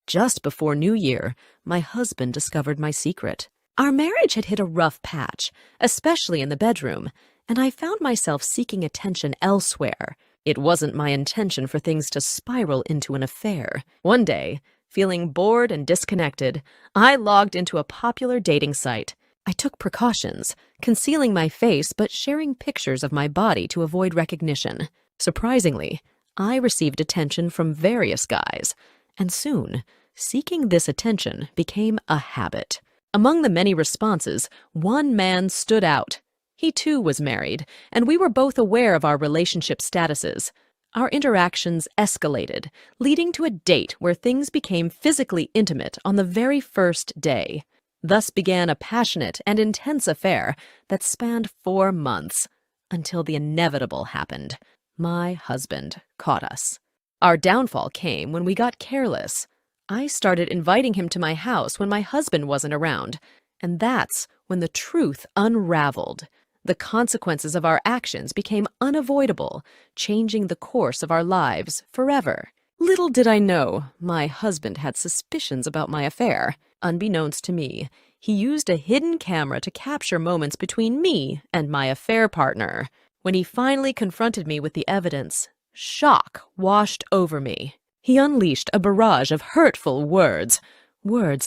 Just before New Year, my husband discovered my secret. Our marriage had hit a rough patch, especially in the bedroom, and I found myself seeking attention elsewhere. It wasn't my intention for things to spiral into an affair. One day, feeling bored and disconnected, I logged into a popular dating site. I took precautions, concealing my face but sharing pictures of my body to avoid recognition. Surprisingly, I received attention from various guys, and soon, seeking this attention became a habit. Among the many responses, one man stood out. He too was married, and we were both aware of our relationship statuses. Our interactions escalated, leading to a date where things became physically intimate on the very first day. Thus began a passionate and intense affair that spanned 4 months, until the inevitable happened. My husband caught us. Our downfall came when we got careless. I started inviting him to my house when my husband wasn't around, and that's when the truth unraveled. The consequences of our actions became unavoidable, changing the course of our lives forever. Little did I know, my husband had suspicions about my affair. Unbeknownst to me, he used a hidden camera to capture moments between me and my affair partner. When he finally confronted me with the evidence, shock washed over me. He unleashed a barrage of hurtful words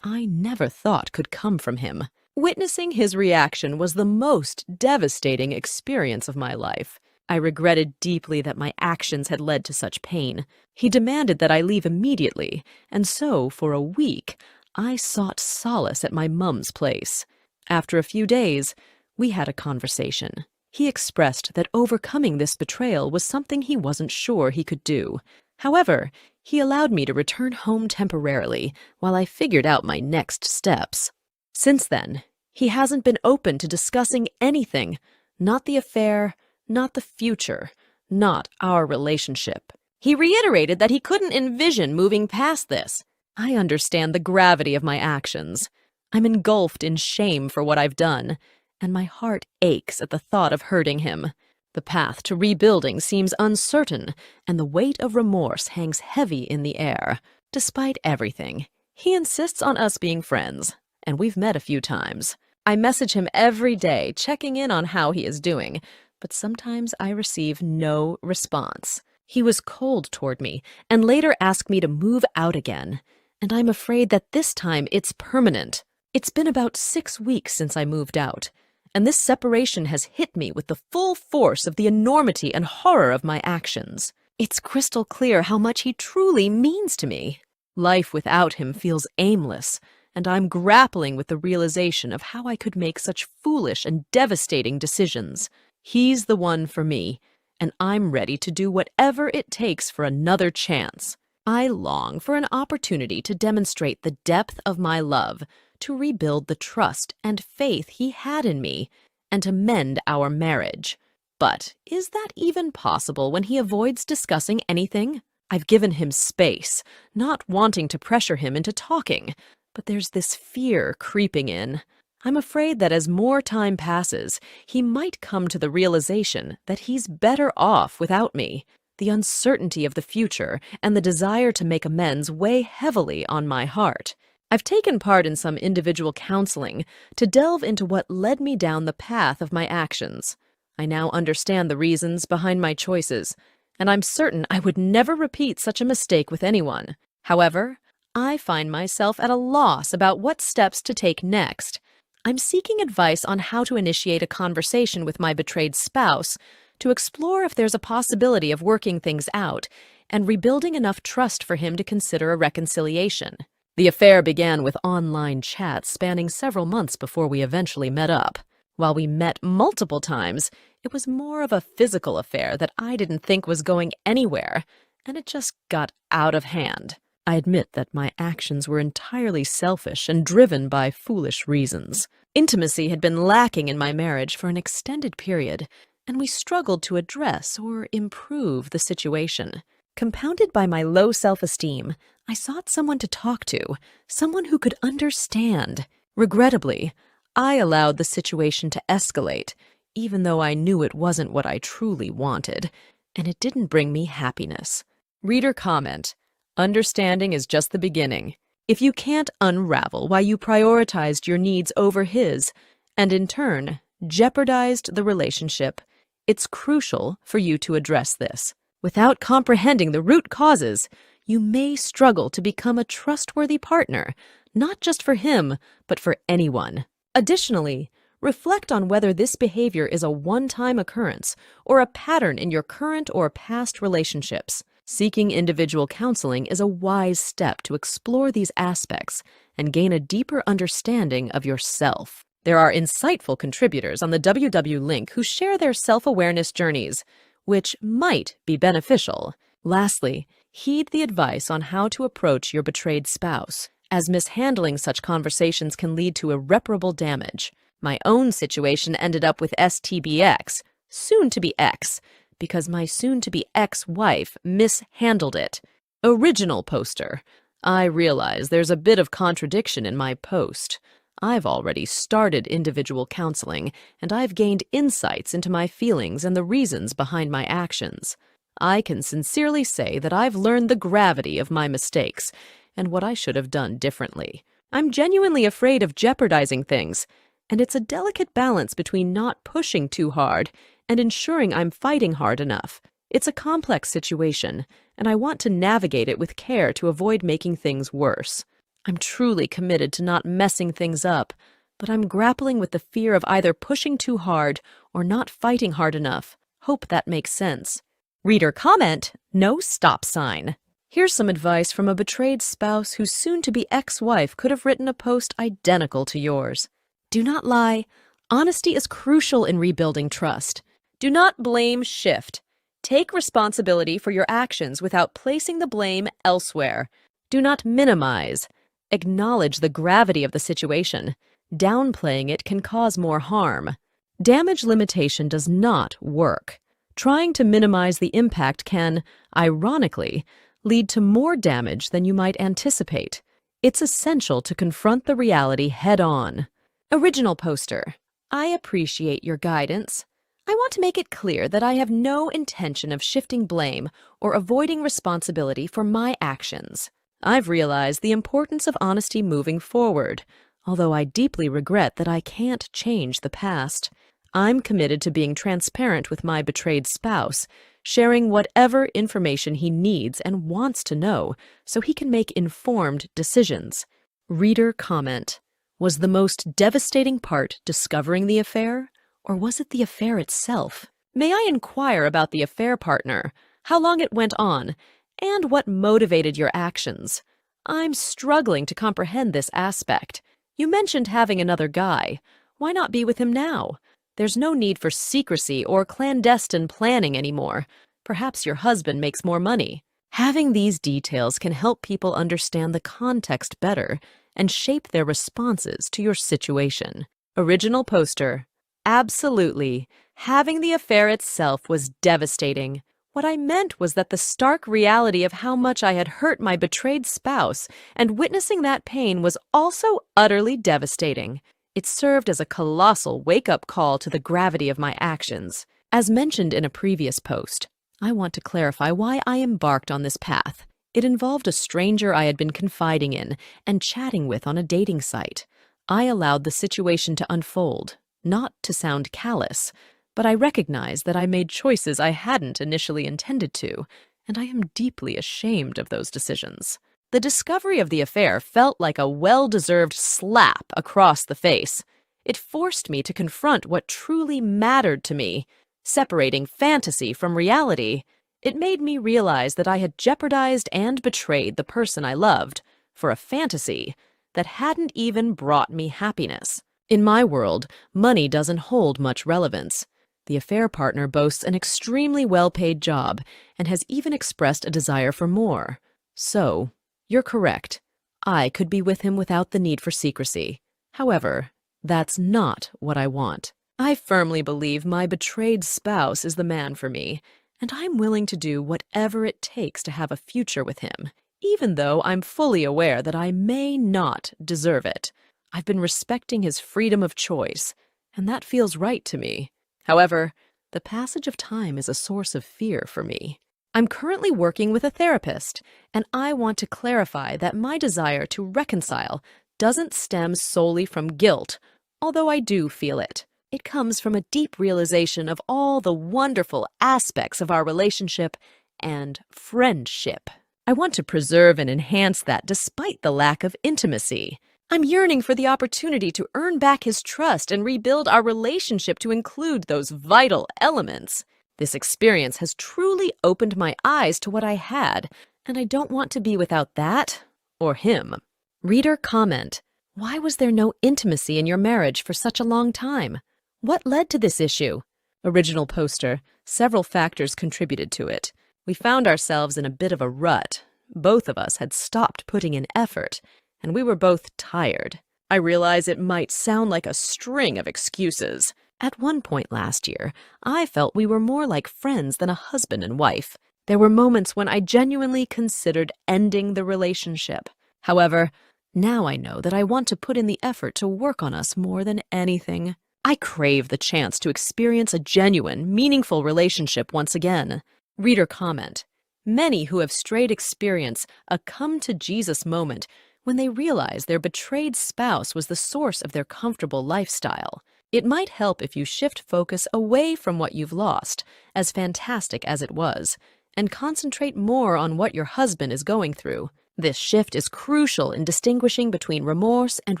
I never thought could come from him. Witnessing his reaction was the most devastating experience of my life. I regretted deeply that my actions had led to such pain. He demanded that I leave immediately, and so, for a week, I sought solace at my mum's place. After a few days, we had a conversation. He expressed that overcoming this betrayal was something he wasn't sure he could do. However, he allowed me to return home temporarily while I figured out my next steps. Since then, he hasn't been open to discussing anything, not the affair, not the future, not our relationship. He reiterated that he couldn't envision moving past this. I understand the gravity of my actions. I'm engulfed in shame for what I've done, and my heart aches at the thought of hurting him. The path to rebuilding seems uncertain, and the weight of remorse hangs heavy in the air. Despite everything, he insists on us being friends, and we've met a few times. I message him every day, checking in on how he is doing, but sometimes I receive no response. He was cold toward me, and later asked me to move out again, and I'm afraid that this time it's permanent. It's been about 6 weeks since I moved out, and this separation has hit me with the full force of the enormity and horror of my actions. It's crystal clear how much he truly means to me. Life without him feels aimless, and I'm grappling with the realization of how I could make such foolish and devastating decisions. He's the one for me, and I'm ready to do whatever it takes for another chance. I long for an opportunity to demonstrate the depth of my love, to rebuild the trust and faith he had in me, and to mend our marriage. But is that even possible when he avoids discussing anything? I've given him space, not wanting to pressure him into talking, but there's this fear creeping in. I'm afraid that as more time passes, he might come to the realization that he's better off without me. The uncertainty of the future and the desire to make amends weigh heavily on my heart. I've taken part in some individual counseling to delve into what led me down the path of my actions. I now understand the reasons behind my choices, and I'm certain I would never repeat such a mistake with anyone. However, I find myself at a loss about what steps to take next. I'm seeking advice on how to initiate a conversation with my betrayed spouse to explore if there's a possibility of working things out and rebuilding enough trust for him to consider a reconciliation. The affair began with online chats spanning several months before we eventually met up. While we met multiple times, it was more of a physical affair that I didn't think was going anywhere, and it just got out of hand. I admit that my actions were entirely selfish and driven by foolish reasons. Intimacy had been lacking in my marriage for an extended period, and we struggled to address or improve the situation. Compounded by my low self-esteem, I sought someone to talk to, someone who could understand. Regrettably, I allowed the situation to escalate, even though I knew it wasn't what I truly wanted, and it didn't bring me happiness. Reader comment: understanding is just the beginning. If you can't unravel why you prioritized your needs over his, and in turn jeopardized the relationship, it's crucial for you to address this. Without comprehending the root causes, you may struggle to become a trustworthy partner, not just for him, but for anyone. Additionally, reflect on whether this behavior is a one-time occurrence or a pattern in your current or past relationships. Seeking individual counseling is a wise step to explore these aspects and gain a deeper understanding of yourself. There are insightful contributors on the WW link who share their self-awareness journeys, which might be beneficial. Lastly, heed the advice on how to approach your betrayed spouse, as mishandling such conversations can lead to irreparable damage. My own situation ended up with STBX, soon to be X, because my soon-to-be ex-wife mishandled it. Original poster. I realize there's a bit of contradiction in my post. I've already started individual counseling, and I've gained insights into my feelings and the reasons behind my actions. I can sincerely say that I've learned the gravity of my mistakes and what I should have done differently. I'm genuinely afraid of jeopardizing things, and it's a delicate balance between not pushing too hard and ensuring I'm fighting hard enough. It's a complex situation, and I want to navigate it with care to avoid making things worse. I'm truly committed to not messing things up, but I'm grappling with the fear of either pushing too hard or not fighting hard enough. Hope that makes sense. Reader comment, no stop sign. Here's some advice from a betrayed spouse whose soon-to-be ex-wife could have written a post identical to yours. Do not lie. Honesty is crucial in rebuilding trust. Do not blame shift. Take responsibility for your actions without placing the blame elsewhere. Do not minimize. Acknowledge the gravity of the situation. Downplaying it can cause more harm. Damage limitation does not work. Trying to minimize the impact can, ironically, lead to more damage than you might anticipate. It's essential to confront the reality head-on. Original poster. I appreciate your guidance. I want to make it clear that I have no intention of shifting blame or avoiding responsibility for my actions. I've realized the importance of honesty moving forward, although I deeply regret that I can't change the past. I'm committed to being transparent with my betrayed spouse, sharing whatever information he needs and wants to know so he can make informed decisions. Reader comment. Was the most devastating part discovering the affair, or was it the affair itself? May I inquire about the affair partner, how long it went on, and what motivated your actions? I'm struggling to comprehend this aspect. You mentioned having another guy. Why not be with him now? There's no need for secrecy or clandestine planning anymore. Perhaps your husband makes more money. Having these details can help people understand the context better and shape their responses to your situation. Original poster. Absolutely. Having the affair itself was devastating. What I meant was that the stark reality of how much I had hurt my betrayed spouse and witnessing that pain was also utterly devastating. It served as a colossal wake-up call to the gravity of my actions. As mentioned in a previous post, I want to clarify why I embarked on this path. It involved a stranger I had been confiding in and chatting with on a dating site. I allowed the situation to unfold, not to sound callous, but I recognize that I made choices I hadn't initially intended to, and I am deeply ashamed of those decisions. The discovery of the affair felt like a well-deserved slap across the face. It forced me to confront what truly mattered to me, separating fantasy from reality. It made me realize that I had jeopardized and betrayed the person I loved for a fantasy that hadn't even brought me happiness. In my world, money doesn't hold much relevance. The affair partner boasts an extremely well-paid job and has even expressed a desire for more. So, you're correct. I could be with him without the need for secrecy. However, that's not what I want. I firmly believe my betrayed spouse is the man for me, and I'm willing to do whatever it takes to have a future with him, even though I'm fully aware that I may not deserve it. I've been respecting his freedom of choice, and that feels right to me. However, the passage of time is a source of fear for me. I'm currently working with a therapist, and I want to clarify that my desire to reconcile doesn't stem solely from guilt, although I do feel it. It comes from a deep realization of all the wonderful aspects of our relationship and friendship. I want to preserve and enhance that despite the lack of intimacy. I'm yearning for the opportunity to earn back his trust and rebuild our relationship to include those vital elements. This experience has truly opened my eyes to what I had, and I don't want to be without that or him. Reader comment: why was there no intimacy in your marriage for such a long time? What led to this issue? Original poster: several factors contributed to it. We found ourselves in a bit of a rut. Both of us had stopped putting in effort, and we were both tired. I realize it might sound like a string of excuses. At one point last year, I felt we were more like friends than a husband and wife. There were moments when I genuinely considered ending the relationship. However, now I know that I want to put in the effort to work on us more than anything. I crave the chance to experience a genuine, meaningful relationship once again. Reader comment: many who have strayed experience a come-to-Jesus moment when they realize their betrayed spouse was the source of their comfortable lifestyle. It might help if you shift focus away from what you've lost, as fantastic as it was, and concentrate more on what your husband is going through. This shift is crucial in distinguishing between remorse and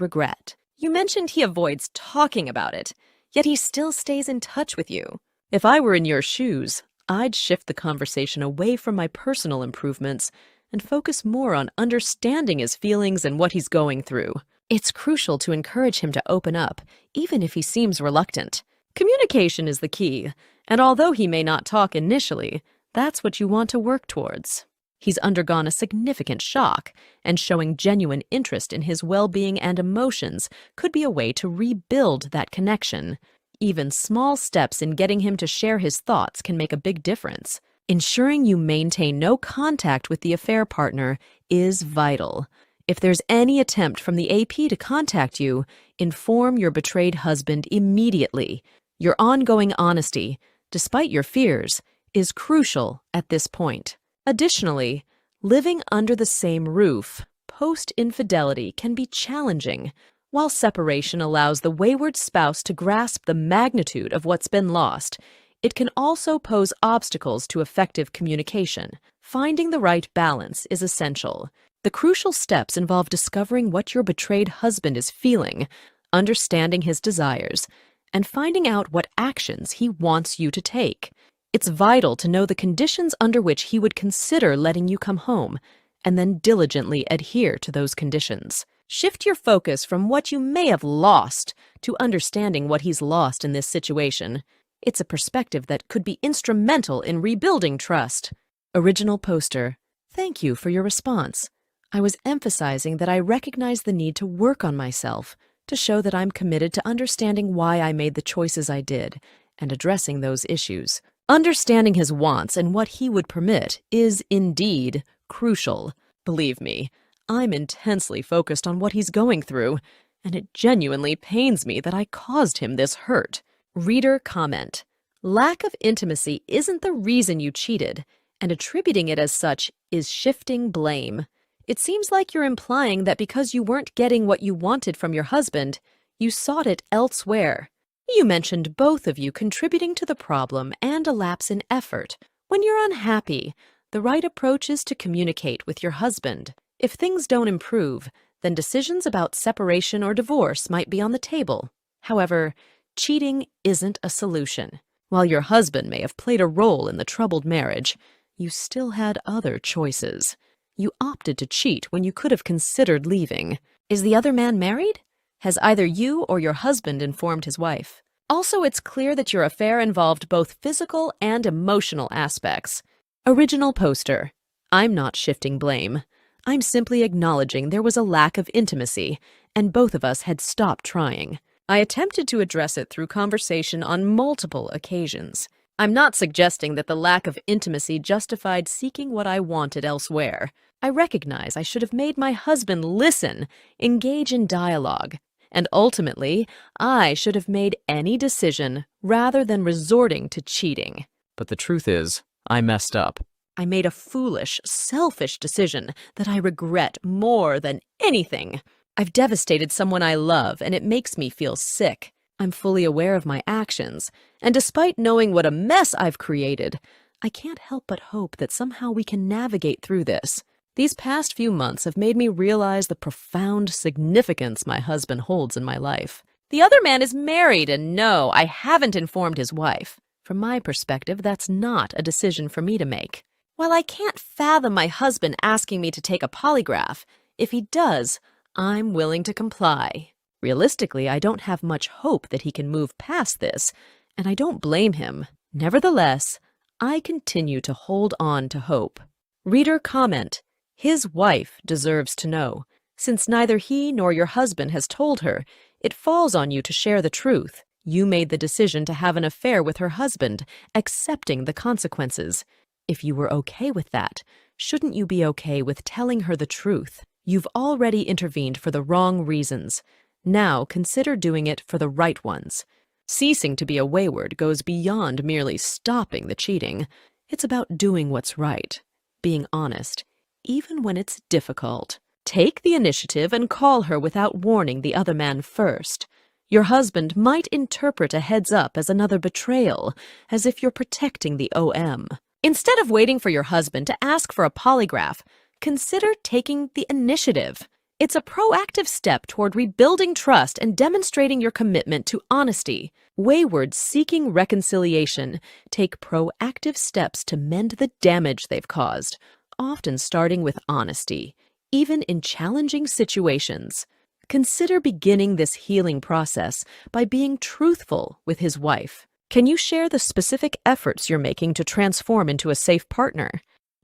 regret. You mentioned he avoids talking about it, yet he still stays in touch with you. If I were in your shoes, I'd shift the conversation away from my personal improvements and focus more on understanding his feelings and what he's going through. It's crucial to encourage him to open up, even if he seems reluctant. Communication is the key, and although he may not talk initially, that's what you want to work towards. He's undergone a significant shock, and showing genuine interest in his well-being and emotions could be a way to rebuild that connection. Even small steps in getting him to share his thoughts can make a big difference. Ensuring you maintain no contact with the affair partner is vital. If there's any attempt from the AP to contact you, inform your betrayed husband immediately. Your ongoing honesty, despite your fears, is crucial at this point. Additionally, living under the same roof post-infidelity can be challenging. While separation allows the wayward spouse to grasp the magnitude of what's been lost, it can also pose obstacles to effective communication. Finding the right balance is essential. The crucial steps involve discovering what your betrayed husband is feeling, understanding his desires, and finding out what actions he wants you to take. It's vital to know the conditions under which he would consider letting you come home, and then diligently adhere to those conditions. Shift your focus from what you may have lost to understanding what he's lost in this situation. It's a perspective that could be instrumental in rebuilding trust. Original poster: thank you for your response. I was emphasizing that I recognize the need to work on myself to show that I'm committed to understanding why I made the choices I did and addressing those issues. Understanding his wants and what he would permit is indeed crucial. Believe me, I'm intensely focused on what he's going through, and it genuinely pains me that I caused him this hurt. Reader comment: lack of intimacy isn't the reason you cheated, and attributing it as such is shifting blame. It seems like you're implying that because you weren't getting what you wanted from your husband, you sought it elsewhere. You mentioned both of you contributing to the problem and a lapse in effort. When you're unhappy, the right approach is to communicate with your husband. If things don't improve, then decisions about separation or divorce might be on the table. However, cheating isn't a solution. While your husband may have played a role in the troubled marriage, you still had other choices. You opted to cheat when you could have considered leaving. Is the other man married? Has either you or your husband informed his wife? Also, it's clear that your affair involved both physical and emotional aspects. Original poster: I'm not shifting blame. I'm simply acknowledging there was a lack of intimacy, and both of us had stopped trying. I attempted to address it through conversation on multiple occasions. I'm not suggesting that the lack of intimacy justified seeking what I wanted elsewhere. I recognize I should have made my husband listen, engage in dialogue, and ultimately, I should have made any decision rather than resorting to cheating. But the truth is, I messed up. I made a foolish, selfish decision that I regret more than anything. I've devastated someone I love, and it makes me feel sick. I'm fully aware of my actions, and despite knowing what a mess I've created, I can't help but hope that somehow we can navigate through this. These past few months have made me realize the profound significance my husband holds in my life. The other man is married, and no, I haven't informed his wife. From my perspective, that's not a decision for me to make. While I can't fathom my husband asking me to take a polygraph, if he does, I'm willing to comply. Realistically, I don't have much hope that he can move past this, and I don't blame him. Nevertheless, I continue to hold on to hope. Reader comment: his wife deserves to know. Since neither he nor your husband has told her, it falls on you to share the truth. You made the decision to have an affair with her husband, accepting the consequences. If you were okay with that, shouldn't you be okay with telling her the truth? You've already intervened for the wrong reasons. Now consider doing it for the right ones. Ceasing to be a wayward goes beyond merely stopping the cheating. It's about doing what's right, being honest, even when it's difficult. Take the initiative and call her without warning the other man first. Your husband might interpret a heads up as another betrayal, as if you're protecting the OM. Instead of waiting for your husband to ask for a polygraph, consider taking the initiative. It's a proactive step toward rebuilding trust and demonstrating your commitment to honesty. Waywards seeking reconciliation take proactive steps to mend the damage they've caused, often starting with honesty, even in challenging situations. Consider beginning this healing process by being truthful with his wife. Can you share the specific efforts you're making to transform into a safe partner?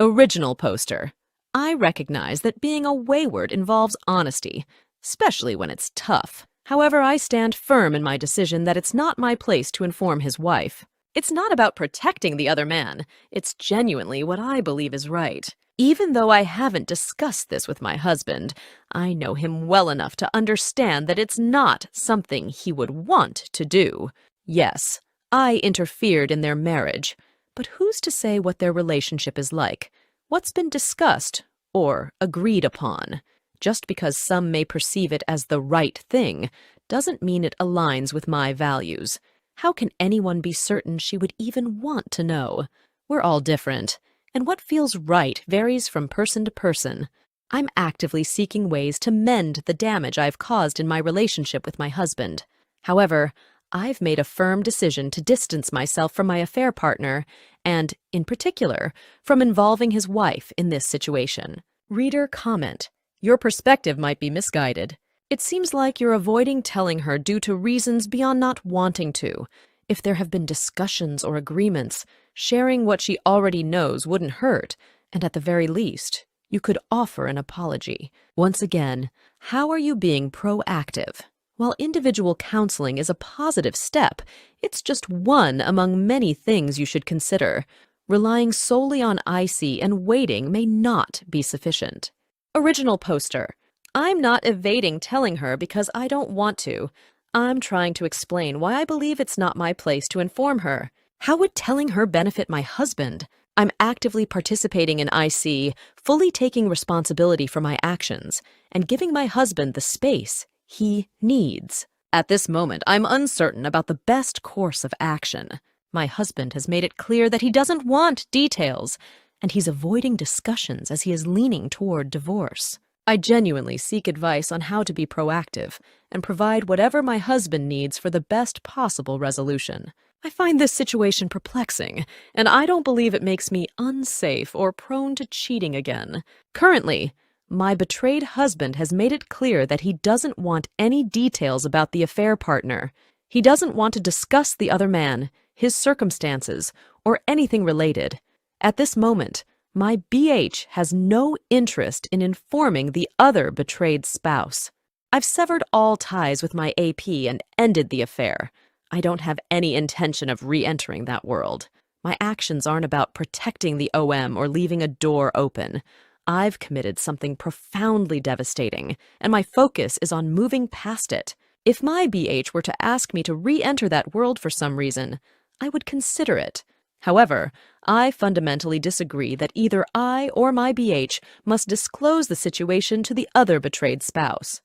Original poster: I recognize that being a wayward involves honesty, especially when it's tough. However, I stand firm in my decision that it's not my place to inform his wife. It's not about protecting the other man. It's genuinely what I believe is right. Even though I haven't discussed this with my husband, I know him well enough to understand that it's not something he would want to do. Yes, I interfered in their marriage, but who's to say what their relationship is like? What's been discussed or agreed upon? Just because some may perceive it as the right thing doesn't mean it aligns with my values. How can anyone be certain she would even want to know? We're all different, and what feels right varies from person to person. I'm actively seeking ways to mend the damage I've caused in my relationship with my husband. However, I've made a firm decision to distance myself from my affair partner and, in particular, from involving his wife in this situation. Reader comment: your perspective might be misguided. It seems like you're avoiding telling her due to reasons beyond not wanting to. If there have been discussions or agreements, sharing what she already knows wouldn't hurt, and at the very least, you could offer an apology. Once again, how are you being proactive? While individual counseling is a positive step, it's just one among many things you should consider. Relying solely on IC and waiting may not be sufficient. Original poster: I'm not evading telling her because I don't want to. I'm trying to explain why I believe it's not my place to inform her. How would telling her benefit my husband? I'm actively participating in IC, fully taking responsibility for my actions, and giving my husband the space he needs. At this moment, I'm uncertain about the best course of action. My husband has made it clear that he doesn't want details, and he's avoiding discussions as he is leaning toward divorce. I genuinely seek advice on how to be proactive and provide whatever my husband needs for the best possible resolution. I find this situation perplexing, and I don't believe it makes me unsafe or prone to cheating again. Currently, my betrayed husband has made it clear that he doesn't want any details about the affair partner. He doesn't want to discuss the other man, his circumstances, or anything related. At this moment, my BH has no interest in informing the other betrayed spouse. I've severed all ties with my AP and ended the affair. I don't have any intention of re-entering that world. My actions aren't about protecting the OM or leaving a door open. I've committed something profoundly devastating, and my focus is on moving past it. If my BH were to ask me to re-enter that world for some reason, I would consider it. However, I fundamentally disagree that either I or my BH must disclose the situation to the other betrayed spouse.